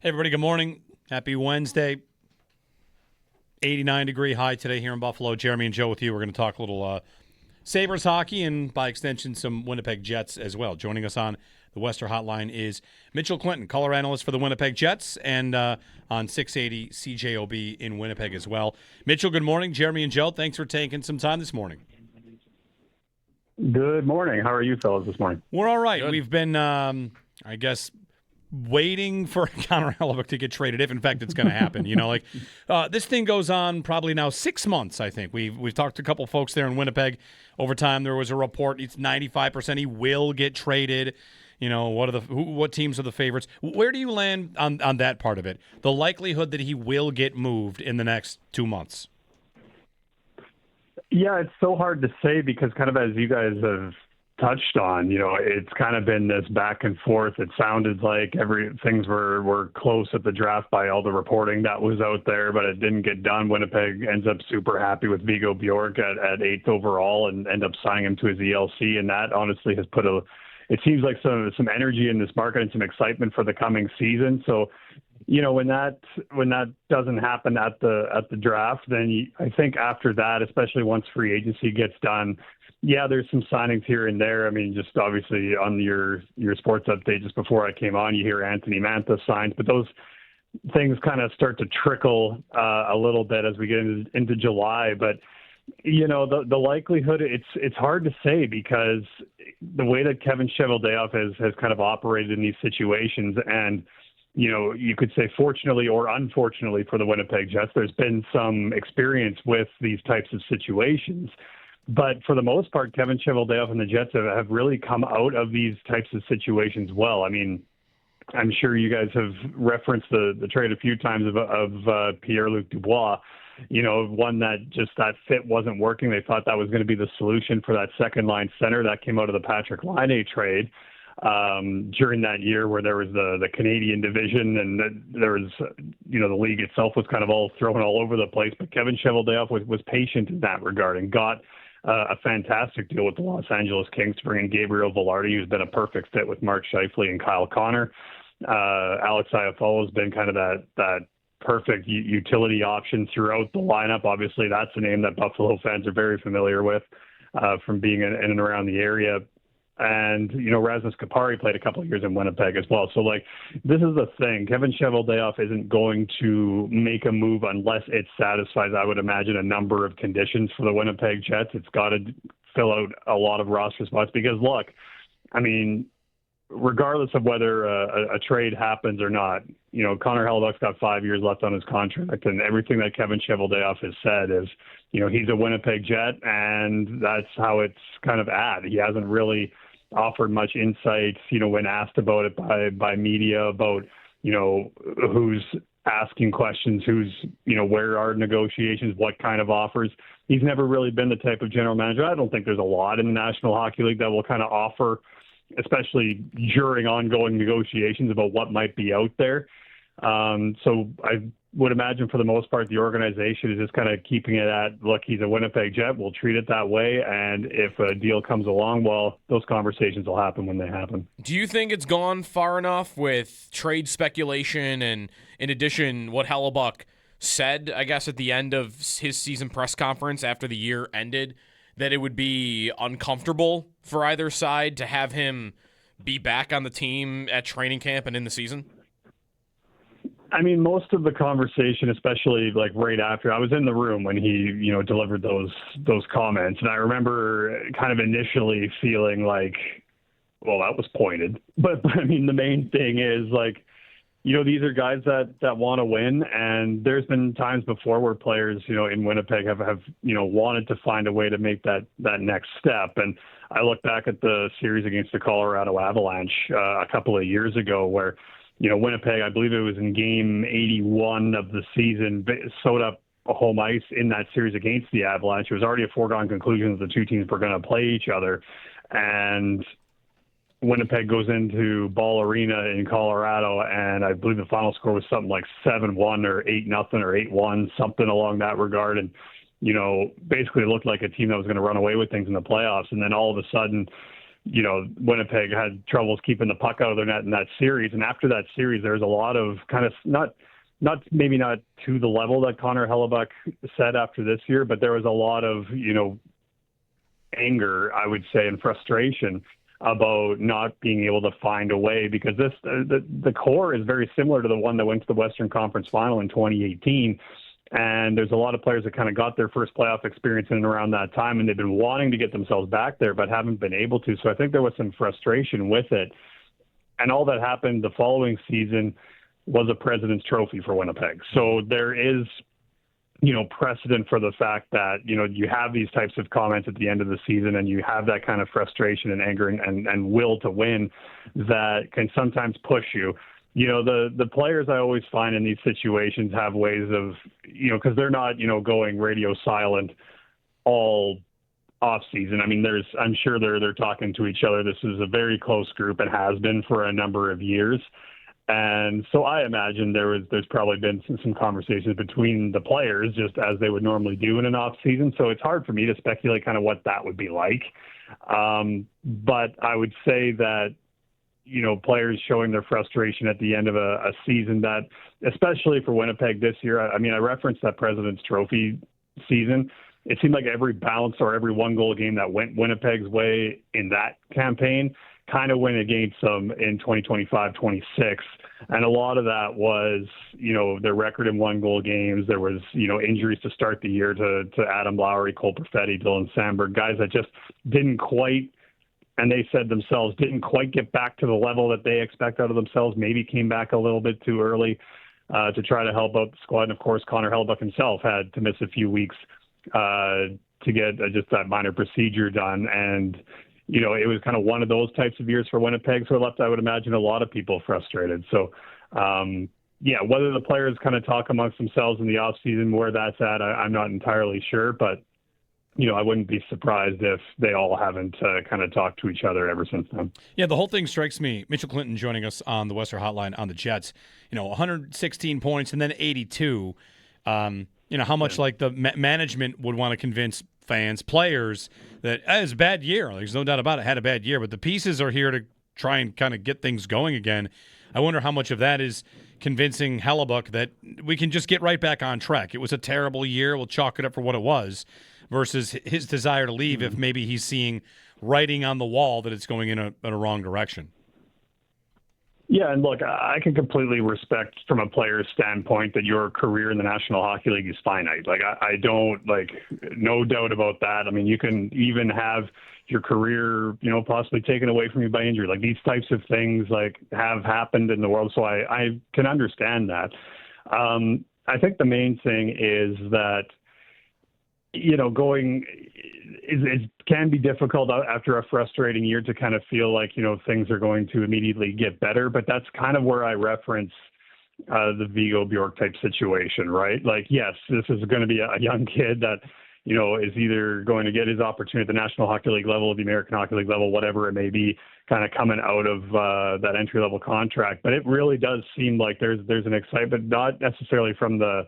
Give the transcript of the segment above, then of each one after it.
Hey, everybody, good morning. Happy Wednesday. 89-degree high today here in Buffalo. Jeremy and Joe with you. We're going to talk a little Sabres hockey and, by extension, some Winnipeg Jets as well. Joining us on the Western Hotline is Mitchell Clinton, color analyst for the Winnipeg Jets, and on 680 CJOB in Winnipeg as well. Mitchell, good morning. Jeremy and Joe, thanks for taking some time this morning. Good morning. How are you fellas this morning? We're all right. Good. We've been, waiting for Connor Hellebuyck to get traded, if in fact it's going to happen. This thing goes on probably now 6 months, I think. We've talked to a couple folks there in Winnipeg over time. There was a report, it's 95% he will get traded. What teams are the favorites? Where do you land on that part of it? The likelihood that he will get moved in the next 2 months? Yeah, it's so hard to say because kind of as you guys have touched on, it's kind of been this back and forth. It sounded like things were close at the draft by all the reporting that was out there, but it didn't get done. Winnipeg ends up super happy with Viggo Bjork at 8th overall and end up signing him to his ELC, and that honestly has put it seems like some energy in this market and some excitement for the coming season. So, when that doesn't happen at the draft, then I think after that, especially once free agency gets done, yeah, there's some signings here and there. I mean, just obviously on your sports update just before I came on, you hear Anthony Mantha signs, but those things kind of start to trickle a little bit as we get into July. But the likelihood, it's hard to say because the way that Kevin Cheveldayoff has kind of operated in these situations, and you could say fortunately or unfortunately for the Winnipeg Jets, there's been some experience with these types of situations. But for the most part, Kevin Cheveldayoff and the Jets have really come out of these types of situations well. I mean, I'm sure you guys have referenced the trade a few times of Pierre-Luc Dubois. One that fit wasn't working. They thought that was going to be the solution for that second line center. That came out of the Patrick Laine trade during that year where there was the Canadian division and there was, the league itself was kind of all thrown all over the place. But Kevin Cheveldayoff was patient in that regard and got a fantastic deal with the Los Angeles Kings to bring in Gabriel Velarde, who's been a perfect fit with Mark Scheifele and Kyle Connor. Alex Iafallo has been kind of that perfect utility option throughout the lineup. Obviously, that's a name that Buffalo fans are very familiar with from being in and around the area. And, Rasmus Kupari played a couple of years in Winnipeg as well. So, this is the thing. Kevin Cheveldayoff isn't going to make a move unless it satisfies, I would imagine, a number of conditions for the Winnipeg Jets. It's got to fill out a lot of roster spots because, look, I mean, regardless of whether a trade happens or not, Connor Hellebuyck's got 5 years left on his contract, and everything that Kevin Cheveldayoff has said is, he's a Winnipeg Jet, and that's how it's kind of at. He hasn't really offered much insight, when asked about it by media about, who's asking questions, who's, where are negotiations, what kind of offers. He's never really been the type of general manager. I don't think there's a lot in the National Hockey League that will kind of offer, especially during ongoing negotiations about what might be out there. So I would imagine for the most part, the organization is just kind of keeping it at, look, he's a Winnipeg Jet. We'll treat it that way. And if a deal comes along, well, those conversations will happen when they happen. Do you think it's gone far enough with trade speculation and, in addition, what Hellebuyck said, I guess, at the end of his season press conference after the year ended, that it would be uncomfortable for either side to have him be back on the team at training camp and in the season? I mean, most of the conversation, especially right after, I was in the room when he, delivered those comments. And I remember kind of initially feeling like, well, that was pointed. But I mean, the main thing is these are guys that want to win. And there's been times before where players, in Winnipeg have wanted to find a way to make that next step. And I look back at the series against the Colorado Avalanche a couple of years ago where, Winnipeg, I believe it was in game 81 of the season, sewed up a home ice in that series against the Avalanche. It was already a foregone conclusion that the two teams were going to play each other. And Winnipeg goes into Ball Arena in Colorado, and I believe the final score was something like 7-1 or 8-0 or 8-1, something along that regard. And, basically it looked like a team that was going to run away with things in the playoffs. And then all of a sudden, Winnipeg had troubles keeping the puck out of their net in that series. And after that series, there was a lot of kind of maybe not to the level that Connor Hellebuyck said after this year, but there was a lot of, anger, I would say, and frustration about not being able to find a way, because the core is very similar to the one that went to the Western Conference Final in 2018. And there's a lot of players that kind of got their first playoff experience in and around that time, and they've been wanting to get themselves back there, but haven't been able to. So I think there was some frustration with it. And all that happened the following season was a President's Trophy for Winnipeg. So there is, precedent for the fact that, you have these types of comments at the end of the season, and you have that kind of frustration and anger and will to win that can sometimes push you. The players I always find in these situations have ways of, because they're not, going radio silent all off season. I mean, I'm sure they're talking to each other. This is a very close group and has been for a number of years. And so I imagine there's probably been some conversations between the players, just as they would normally do in an off season. So it's hard for me to speculate kind of what that would be like. But I would say that, players showing their frustration at the end of a season that, especially for Winnipeg this year, I referenced that President's Trophy season. It seemed like every bounce or every one-goal game that went Winnipeg's way in that campaign kind of went against them in 2025-26. And a lot of that was, their record in one-goal games. There was, injuries to start the year to Adam Lowry, Cole Perfetti, Dylan Sandberg, guys that just didn't quite, and they said themselves, didn't quite get back to the level that they expect out of themselves, maybe came back a little bit too early to try to help out the squad. And, of course, Connor Hellebuyck himself had to miss a few weeks to get just that minor procedure done. And, it was kind of one of those types of years for Winnipeg. So it left, I would imagine, a lot of people frustrated. So, whether the players kind of talk amongst themselves in the offseason, where that's at, I'm not entirely sure. But, I wouldn't be surprised if they all haven't kind of talked to each other ever since then. Yeah, the whole thing strikes me. Mitchell Clinton joining us on the Western Hotline on the Jets, 116 points and then 82. How much like the management would want to convince fans, players that it's a bad year. There's no doubt about it. Had a bad year, but the pieces are here to try and kind of get things going again. I wonder how much of that is convincing Hellebuyck that we can just get right back on track. It was a terrible year. We'll chalk it up for what it was, versus his desire to leave if maybe he's seeing writing on the wall that it's going in a wrong direction. Yeah, and look, I can completely respect from a player's standpoint that your career in the National Hockey League is finite. I don't, no doubt about that. I mean, you can even have your career, possibly taken away from you by injury. These types of things, have happened in the world, so I can understand that. I think the main thing is that, it can be difficult after a frustrating year to kind of feel like, things are going to immediately get better. But that's kind of where I reference the Viggo Bjork type situation, right? Yes, this is going to be a young kid that, is either going to get his opportunity at the National Hockey League level, the American Hockey League level, whatever it may be, kind of coming out of that entry-level contract. But it really does seem like there's an excitement, not necessarily from the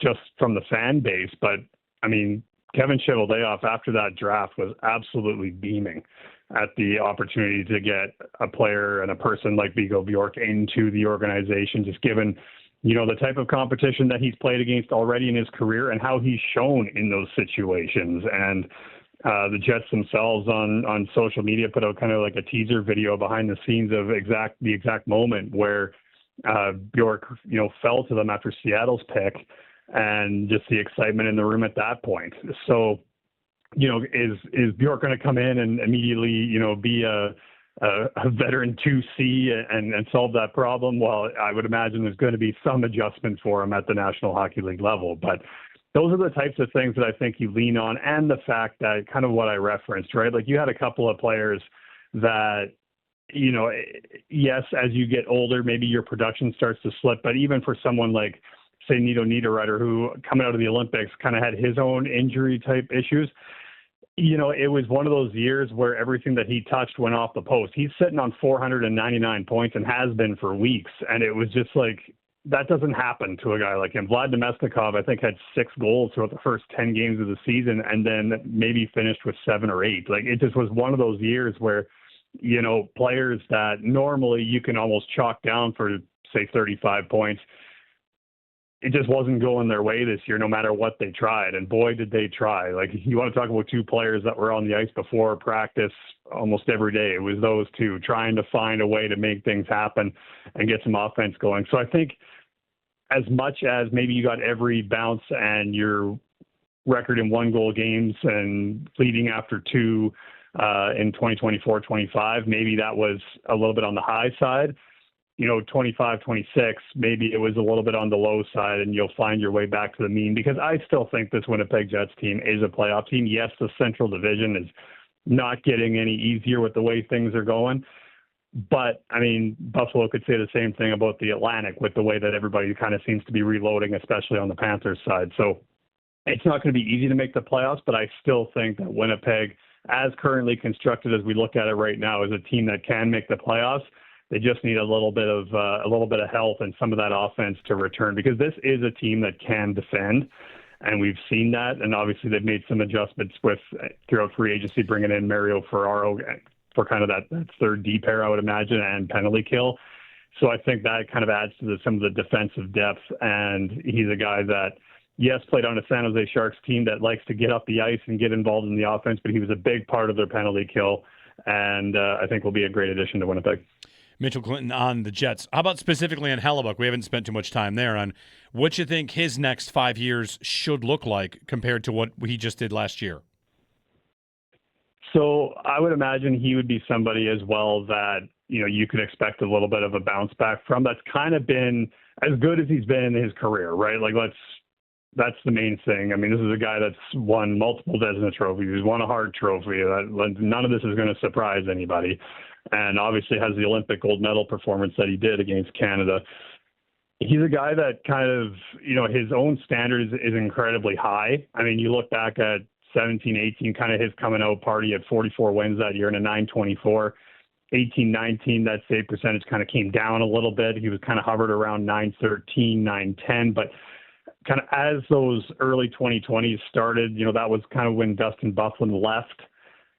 just from the fan base, but I mean, Kevin Cheveldayoff after that draft was absolutely beaming at the opportunity to get a player and a person like Viggo Bjork into the organization, just given, the type of competition that he's played against already in his career and how he's shown in those situations. And the Jets themselves on social media put out kind of like a teaser video behind the scenes of the exact moment where Bjork, fell to them after Seattle's pick, and just the excitement in the room at that point. So, is Bjork going to come in and immediately, be a veteran 2C and solve that problem? Well, I would imagine there's going to be some adjustment for him at the National Hockey League level, but those are the types of things that I think you lean on, and the fact that kind of what I referenced, right? You had a couple of players that, yes, as you get older, maybe your production starts to slip, but even for someone like, say, Nito Niederreiter, who coming out of the Olympics kind of had his own injury type issues, it was one of those years where everything that he touched went off the post. He's sitting on 499 points and has been for weeks. And it was just that doesn't happen to a guy like him. Vlad Nemestikov, I think, had 6 goals throughout the first 10 games of the season and then maybe finished with 7 or 8. Like, it just was one of those years where, players that normally you can almost chalk down for, say, 35 points, it just wasn't going their way this year, no matter what they tried. And boy, did they try. Like, you want to talk about 2 players that were on the ice before practice almost every day. It was those 2 trying to find a way to make things happen and get some offense going. So I think as much as maybe you got every bounce and your record in 1-goal games and leading after 2 in 2024-25, maybe that was a little bit on the high side. 25-26, maybe it was a little bit on the low side, and you'll find your way back to the mean, because I still think this Winnipeg Jets team is a playoff team. Yes, the Central Division is not getting any easier with the way things are going. But, I mean, Buffalo could say the same thing about the Atlantic with the way that everybody kind of seems to be reloading, especially on the Panthers side. So it's not going to be easy to make the playoffs, but I still think that Winnipeg, as currently constructed as we look at it right now, is a team that can make the playoffs. They just need a little bit of health and some of that offense to return, because this is a team that can defend, and we've seen that. And obviously they've made some adjustments throughout free agency, bringing in Mario Ferraro for kind of that third D pair, I would imagine, and penalty kill. So I think that kind of adds to some of the defensive depth. And he's a guy that, yes, played on a San Jose Sharks team that likes to get up the ice and get involved in the offense, but he was a big part of their penalty kill, and I think will be a great addition to Winnipeg. Mitchell Clinton on the Jets. How about specifically on Hellebuyck? We haven't spent too much time there on what you think his next 5 years should look like compared to what he just did last year. So I would imagine he would be somebody as well that, you could expect a little bit of a bounce back from. That's kind of been as good as he's been in his career, right? Like, that's the main thing. I mean, this is a guy that's won multiple Vezina trophies. He's won a Hart trophy. None of this is going to surprise anybody. And obviously has the Olympic gold medal performance that he did against Canada. He's a guy that kind of, his own standard is incredibly high. I mean, you look back at 17-18, kind of his coming out party at 44 wins that year in a 924. 18-19, that save percentage kind of came down a little bit. He was kind of hovered around 913, 910, but kind of as those early 2020s started, that was kind of when Dustin Byfuglien left.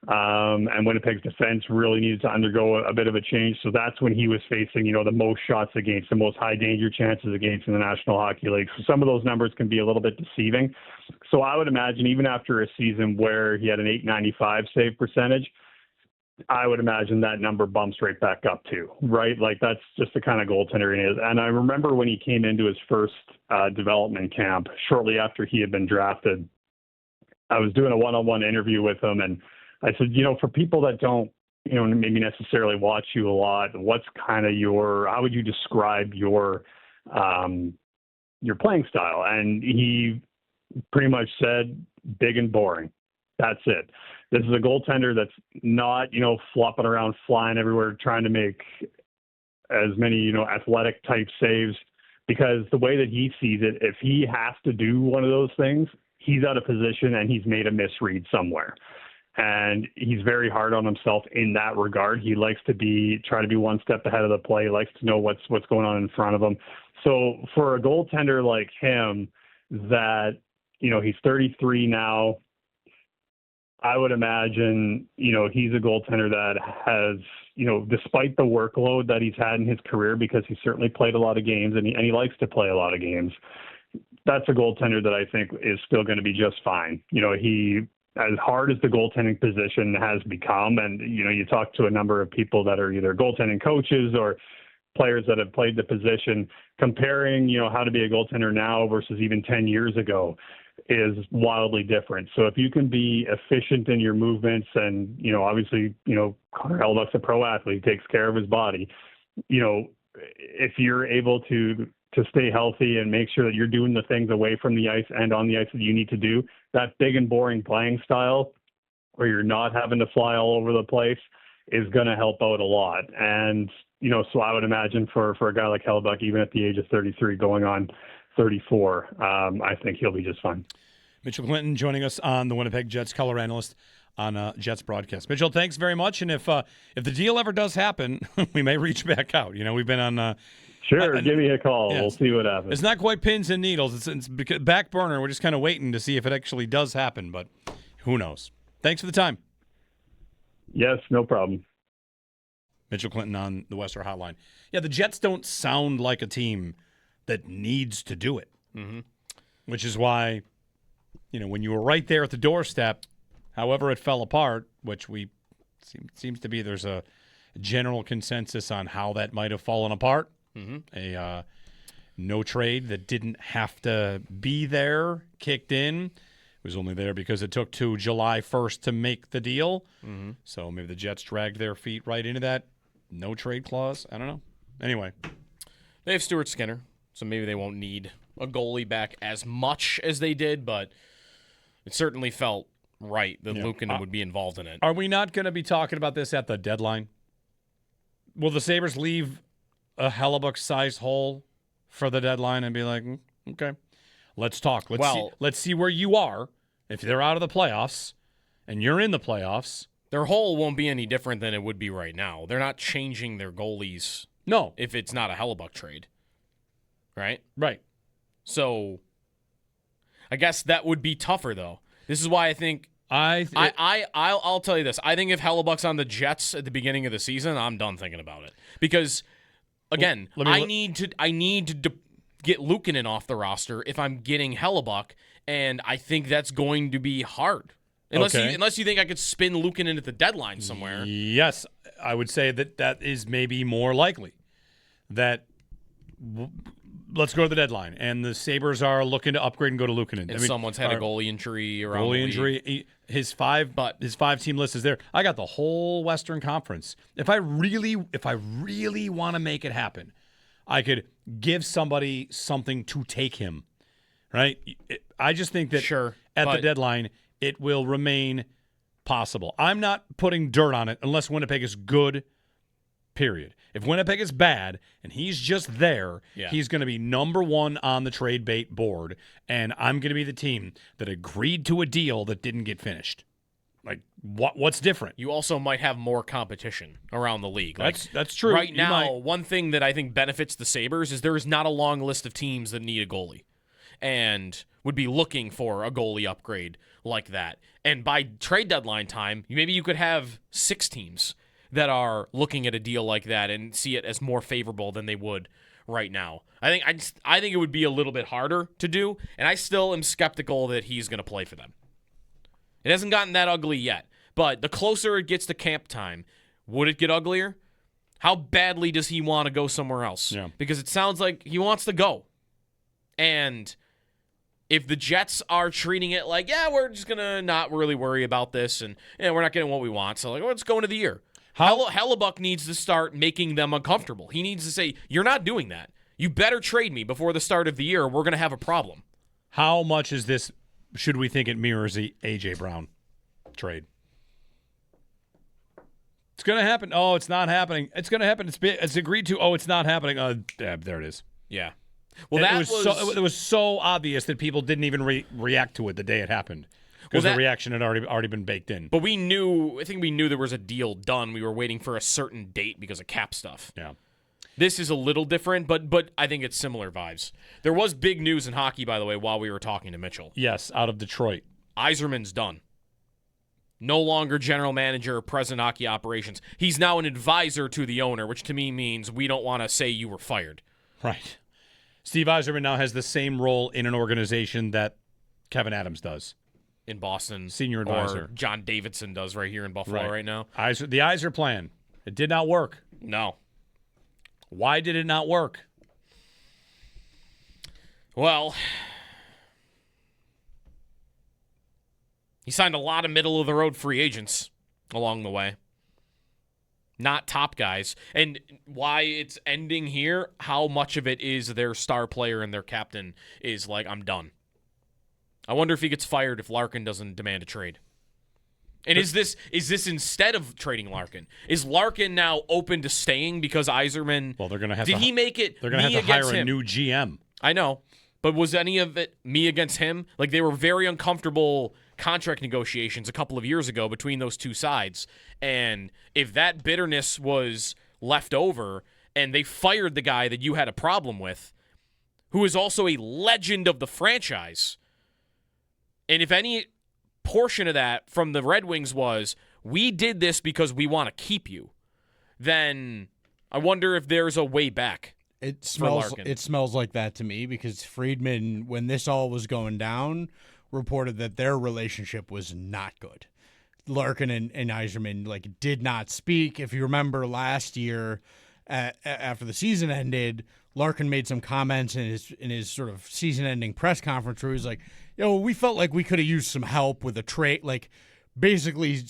And Winnipeg's defense really needed to undergo a bit of a change. So that's when he was facing, the most shots against, the most high danger chances against in the National Hockey League. So some of those numbers can be a little bit deceiving. So I would imagine even after a season where he had an 895 save percentage, I would imagine that number bumps right back up too, right? Like, that's just the kind of goaltender he is. And I remember when he came into his first development camp, shortly after he had been drafted, I was doing a one-on-one interview with him, and I said, for people that don't, maybe necessarily watch you a lot, what's kind of how would you describe your playing style? And he pretty much said, big and boring. That's it. This is a goaltender that's not, flopping around, flying everywhere, trying to make as many, athletic type saves, because the way that he sees it, if he has to do one of those things, he's out of position and he's made a misread somewhere. And he's very hard on himself in that regard. He likes to try to be one step ahead of the play, likes to know what's going on in front of him. So for a goaltender like him that, he's 33 now, I would imagine, he's a goaltender that has, despite the workload that he's had in his career, because he certainly played a lot of games and he likes to play a lot of games, that's a goaltender that I think is still going to be just fine. As hard as the goaltending position has become, and, you talk to a number of people that are either goaltending coaches or players that have played the position, comparing, how to be a goaltender now versus even 10 years ago is wildly different. So if you can be efficient in your movements and, obviously, Connor Hellebuyck's a pro athlete, takes care of his body, if you're able to stay healthy and make sure that you're doing the things away from the ice and on the ice that you need to do, that big and boring playing style where you're not having to fly all over the place is going to help out a lot. And, so I would imagine for a guy like Hellebuyck, even at the age of 33 going on 34, I think he'll be just fine. Mitchell Clinton joining us on the Winnipeg Jets, color analyst on Jets broadcast. Mitchell, thanks very much. And if the deal ever does happen, we may reach back out. We've been on Sure, give me a call. We'll see what happens. It's not quite pins and needles. It's back burner. We're just kind of waiting to see if it actually does happen, but who knows? Thanks for the time. Yes, no problem. Mitchell Clinton on the Western Hotline. Yeah, the Jets don't sound like a team that needs to do it, which is why, when you were right there at the doorstep, however it fell apart, which seems to be there's a general consensus on how that might have fallen apart. A no trade that didn't have to be there kicked in. It was only there because it took to July 1st to make the deal. So maybe the Jets dragged their feet right into that no trade clause. I don't know. Anyway. They have Stuart Skinner, so maybe they won't need a goalie back as much as they did, but it certainly felt right that Luukkonen would be involved in it. Are we not going to be talking about this at the deadline? Will the Sabres leave a Hellebuyck-sized hole for the deadline and be like, okay, let's talk. Let's see where you are. If they're out of the playoffs and you're in the playoffs. Their hole won't be any different than it would be right now. They're not changing their goalies. No. If it's not a Hellebuyck trade. Right? Right. So I guess that would be tougher, though. This is why I think I'll tell you this. I think if Hellebuyck's on the Jets at the beginning of the season, I'm done thinking about it. Because again, I need to get Luukkonen off the roster if I'm getting Hellebuyck, and I think that's going to be hard. Unless you think I could spin Luukkonen at the deadline somewhere. Yes, I would say that is maybe more likely. Let's go to the deadline, and the Sabres are looking to upgrade and go to Luukkonen. And someone's had a goalie injury around the league. His five-team list is there. I got the whole Western Conference. If I really want to make it happen, I could give somebody something to take him. Right? I just think that at the deadline, it will remain possible. I'm not putting dirt on it unless Winnipeg is good, period. If Winnipeg is bad and he's just there, he's going to be number one on the trade bait board, and I'm going to be the team that agreed to a deal that didn't get finished. Like, what's different? You also might have more competition around the league. That's true. Right now, one thing that I think benefits the Sabres is there is not a long list of teams that need a goalie and would be looking for a goalie upgrade like that. And by trade deadline time, maybe you could have 6 teams that are looking at a deal like that and see it as more favorable than they would right now. I think it would be a little bit harder to do, and I still am skeptical that he's going to play for them. It hasn't gotten that ugly yet, but the closer it gets to camp time, would it get uglier? How badly does he want to go somewhere else? Yeah. Because it sounds like he wants to go. And if the Jets are treating it like, we're just going to not really worry about this, and we're not getting what we want, so let's go into the year. Hellebuyck needs to start making them uncomfortable. He needs to say, you're not doing that. You better trade me before the start of the year, or we're going to have a problem. How much is this, should we think it mirrors the A.J. Brown trade? It's going to happen. Oh, it's not happening. It's going to happen. It's agreed to. Oh, it's not happening. There it is. Yeah. Well, it was so obvious that people didn't even react to it the day it happened. Because the reaction had already been baked in. But I think we knew there was a deal done. We were waiting for a certain date because of cap stuff. Yeah. This is a little different, but I think it's similar vibes. There was big news in hockey, by the way, while we were talking to Mitchell. Yes, out of Detroit. Yzerman's done. No longer general manager of President Hockey Operations. He's now an advisor to the owner, which to me means we don't want to say you were fired. Right. Steve Yzerman now has the same role in an organization that Kevin Adams does. In Boston. Senior advisor. Or John Davidson does right here in Buffalo right now. The Yzer plan. It did not work. No. Why did it not work? Well, he signed a lot of middle-of-the-road free agents along the way. Not top guys. And why it's ending here, how much of it is their star player and their captain is like, I'm done. I wonder if he gets fired if Larkin doesn't demand a trade. And is this instead of trading Larkin? Is Larkin now open to staying because Yzerman? Well, they're going to have. Did he make it? They're going to have to hire a new GM. I know, but was any of it me against him? Like they were very uncomfortable contract negotiations a couple of years ago between those two sides, and if that bitterness was left over and they fired the guy that you had a problem with, who is also a legend of the franchise. And if any portion of that from the Red Wings was, we did this because we want to keep you, then I wonder if there's a way back. It smells like that to me, because Friedman, when this all was going down, reported that their relationship was not good. Larkin and Yzerman did not speak. If you remember last year, after the season ended, Larkin made some comments in his sort of season-ending press conference where he was like, we felt like we could have used some help with a trade. Basically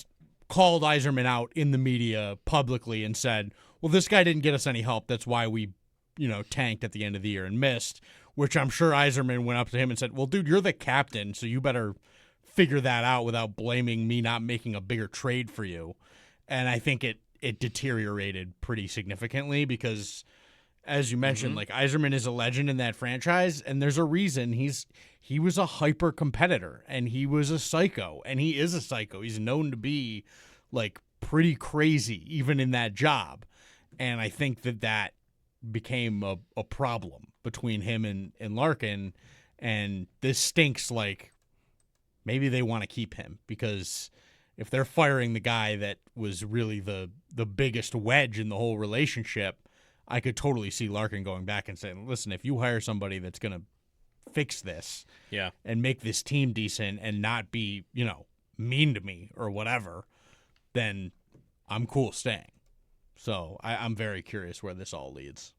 called Yzerman out in the media publicly and said, well, this guy didn't get us any help. That's why we, tanked at the end of the year and missed, which I'm sure Yzerman went up to him and said, well, dude, you're the captain, so you better figure that out without blaming me not making a bigger trade for you. And I think it deteriorated pretty significantly because, as you mentioned, Yzerman is a legend in that franchise, and there's a reason he was a hyper competitor, and he was a psycho, and he is a psycho. He's known to be pretty crazy even in that job. And I think that became a problem between him and Larkin, and this stinks. Maybe they want to keep him, because if they're firing the guy that was really the biggest wedge in the whole relationship, I could totally see Larkin going back and saying, listen, if you hire somebody that's going to fix this and make this team decent and not be, mean to me or whatever, then I'm cool staying. So I'm very curious where this all leads.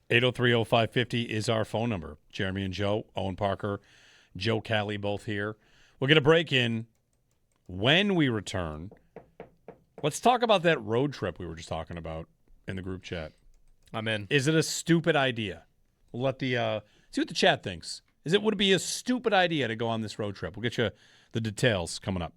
803-0550 is our phone number. Jeremy and Joe, Owen Parker, Joe Cali, both here. We'll get a break in. When we return, let's talk about that road trip we were just talking about in the group chat. I'm in. Is it a stupid idea? We'll let the see what the chat thinks. Would it be a stupid idea to go on this road trip? We'll get you the details coming up.